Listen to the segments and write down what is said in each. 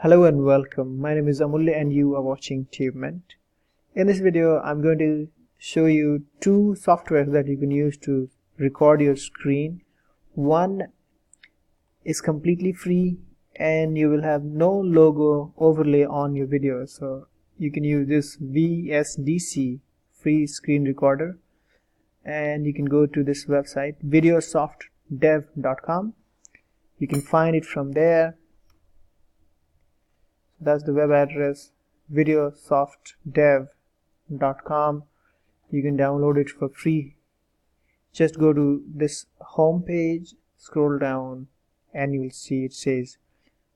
Hello and welcome. My name is Amulya and you are watching TubeMint. In this video, I'm going to show you two softwares that you can use to record your screen. One is completely free and you will have no logo overlay on your video. So you can use this VSDC free screen recorder, and you can go to this website videosoftdev.com. You can find it from there. That's the web address, videosoftdev.com. You can download it for free. Just go to this home page, scroll down, and you will see it says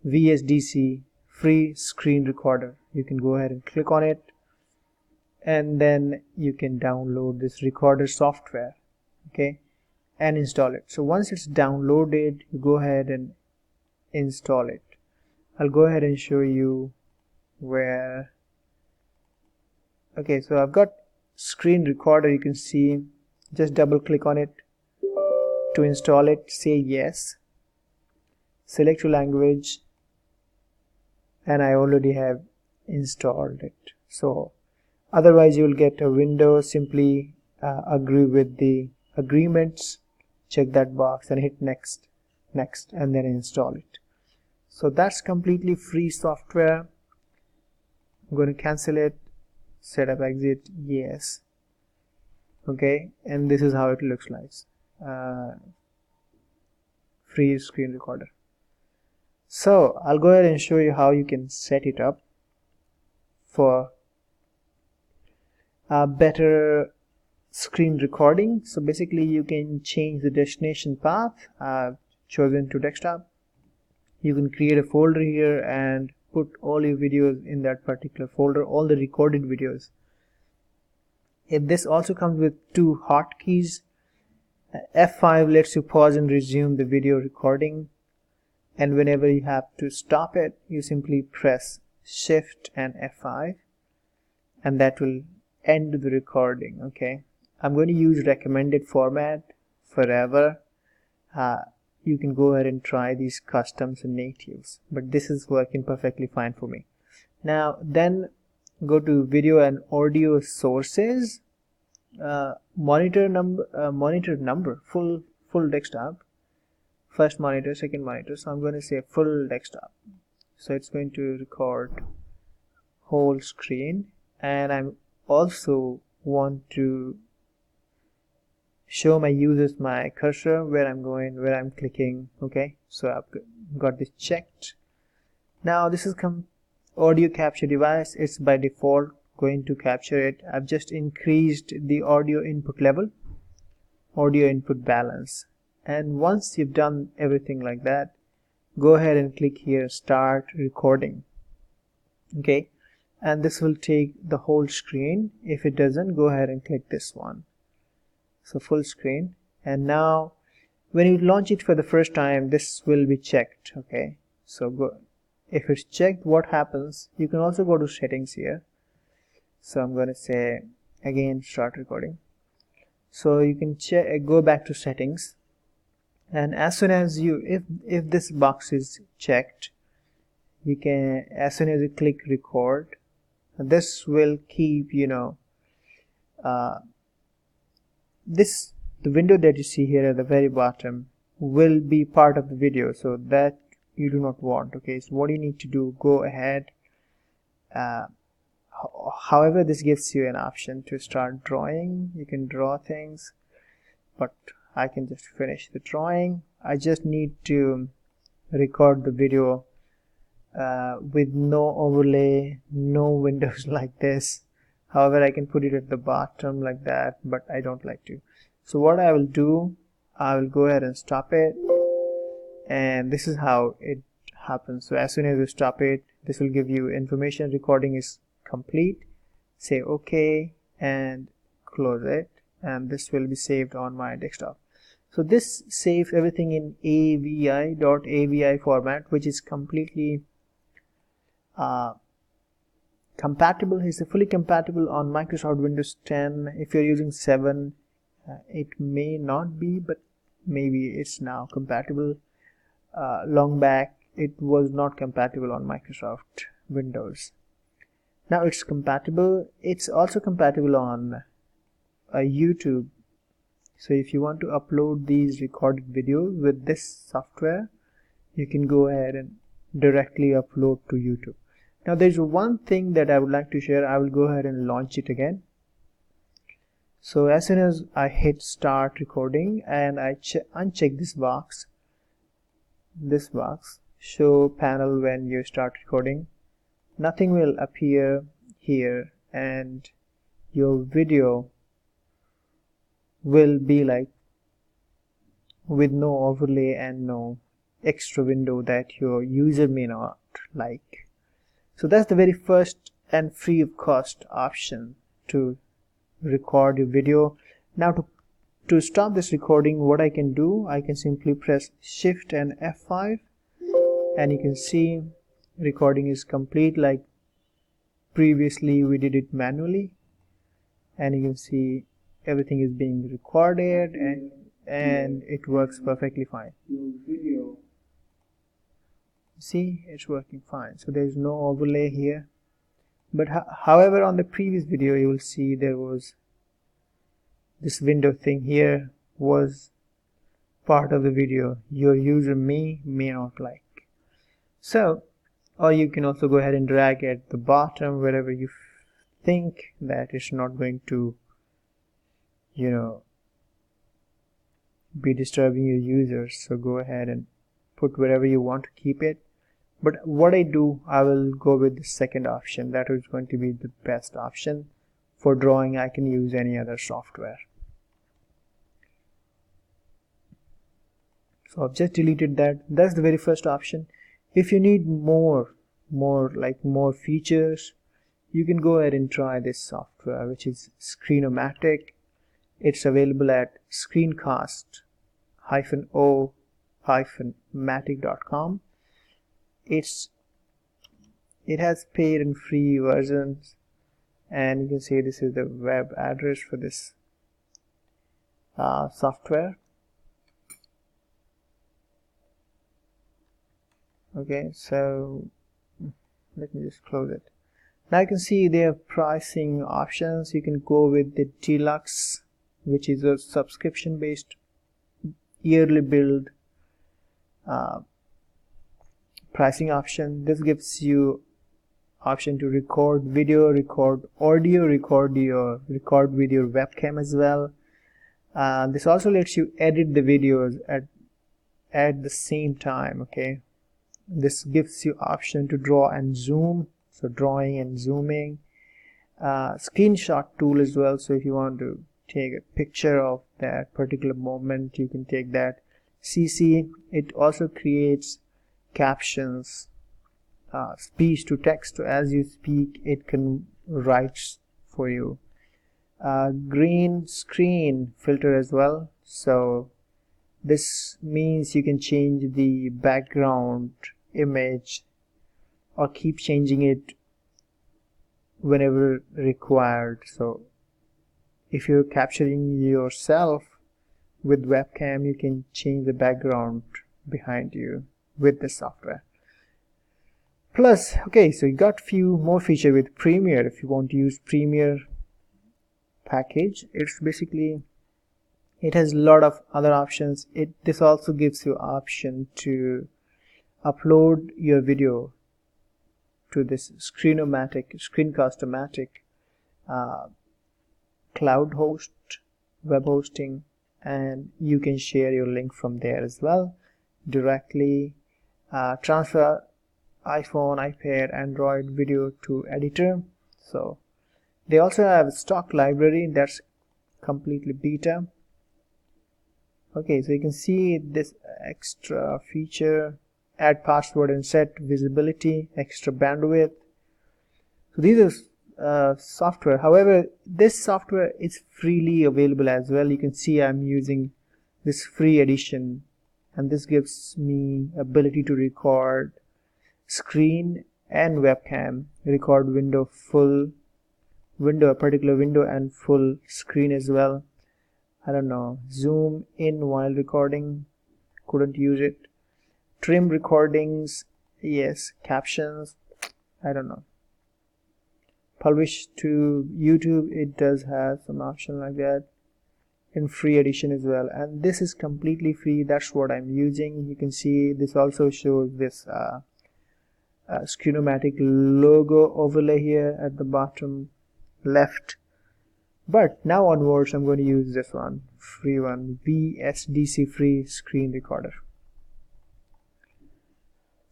VSDC free screen recorder. You can go ahead and click on it, and then you can download this recorder software, okay, and install it. So once it's downloaded, you go ahead and install it. I'll go ahead and show you where. Okay, so I've got screen recorder. You can see, just double click on it to install it. Say yes, select your language, and I already have installed it. So otherwise you will get a window. Simply agree with the agreements, check that box and hit next, and then install it. So that's completely free software. I'm going to cancel it, setup, exit, yes. Okay, and this is how it looks like. Free screen recorder. So I'll go ahead and show you how you can set it up for a better screen recording. So basically you can change the destination path. I've chosen to desktop. You can create a folder here and put all your videos in that particular folder, all the recorded videos. This also comes with two hotkeys. F5 lets you pause and resume the video recording, and whenever you have to stop it, you simply press Shift and F5, and that will end the recording. Okay, I'm going to use recommended format forever. You can go ahead and try these customs and natives, but this is working perfectly fine for me. Now then, go to video and audio sources, monitor number, full desktop, first monitor, second monitor. So I'm going to say full desktop. So it's going to record whole screen, and I'm also want to show my users my cursor, where I'm going, where I'm clicking. Okay, so I've got this checked. Now this is audio capture device. It's by default going to capture it. I've just increased the audio input level, audio input balance, and once you've done everything like that, go ahead and click here, start recording. Okay, and this will take the whole screen. If it doesn't, go ahead and click this one. So full screen, and now when you launch it for the first time, this will be checked. Okay, so go, if it's checked, what happens? You can also go to settings here. So I'm going to say again start recording. So you can go back to settings, and as soon as you, if this box is checked, you can, as soon as you click record, this will keep, the window that you see here at the very bottom will be part of the video, so that you do not want. Okay, so what you need to do, go ahead, however, this gives you an option to start drawing. You can draw things, but I can just finish the drawing. I just need to record the video with no overlay, no windows like this. However, I can put it at the bottom like that, but I don't like to. So what I will do, I will go ahead and stop it, and this is how it happens. So as soon as you stop it, this will give you information recording is complete. Say OK and close it, and this will be saved on my desktop. So this saves everything in AVI.avi format, which is completely compatible. It's fully compatible on Microsoft Windows 10. If you're using 7, it may not be, but maybe it's now compatible. Long back it was not compatible on Microsoft Windows. Now it's compatible. It's also compatible on YouTube. So if you want to upload these recorded videos with this software, you can go ahead and directly upload to YouTube. Now there's one thing that I would like to share. I will go ahead and launch it again. So as soon as I hit start recording and I uncheck this box, show panel when you start recording, nothing will appear here and your video will be like with no overlay and no extra window that your user may not like. So that's the very first and free of cost option to record your video. Now to stop this recording, what I can do, I can simply press Shift and F5 and you can see recording is complete. Like previously we did it manually, and you can see everything is being recorded and it works perfectly fine. See, it's working fine. So there's no overlay here. But however, on the previous video you will see there was this window thing here was part of the video your user may not like. So, or you can also go ahead and drag at the bottom wherever you think that it's not going to, you know, be disturbing your users. So go ahead and put wherever you want to keep it. But what I do, I will go with the second option. That is going to be the best option. For drawing, I can use any other software. So I've just deleted that. That's the very first option. If you need more features, you can go ahead and try this software, which is Screenomatic. It's available at screencast-o-matic.com. It has paid and free versions, and you can see this is the web address for this software. Okay, so let me just close it. Now you can see their pricing options. You can go with the Deluxe, which is a subscription based yearly billed pricing option. This gives you option to record video, record audio, record with your webcam as well. This also lets you edit the videos at the same time. Okay, this gives you option to draw and zoom, so drawing and zooming. Screenshot tool as well, so if you want to take a picture of that particular moment, you can take that. CC, it also creates captions, speech to text, so as you speak it can write for you. Green screen filter as well, so this means you can change the background image or keep changing it whenever required. So if you're capturing yourself with webcam, you can change the background behind you with the software. Plus, okay, so you got few more features with Premiere. If you want to use Premiere package, it's basically, it has a lot of other options. This also gives you option to upload your video to this Screencast-O-Matic cloud host, web hosting, and you can share your link from there as well directly. Transfer iPhone, iPad, Android video to editor. So they also have a stock library that's completely beta. Okay, so you can see this extra feature, add password and set visibility, extra bandwidth. So these are software. However, this software is freely available as well. You can see I'm using this free edition, and this gives me ability to record screen and webcam, record a particular window and full screen as well. I don't know, zoom in while recording, couldn't use it. Trim recordings Yes, captions, I don't know. Publish to YouTube, it does have some option like that in free edition as well, and this is completely free. That's what I'm using. You can see this also shows this Screen-O-Matic logo overlay here at the bottom left. But now onwards I'm going to use this one, free one, VSDC free screen recorder.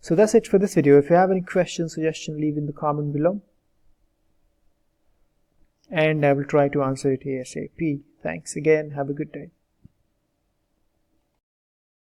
So that's it for this video. If you have any questions, suggestions, leave in the comment below, and I will try to answer it ASAP. Thanks again. Have a good day.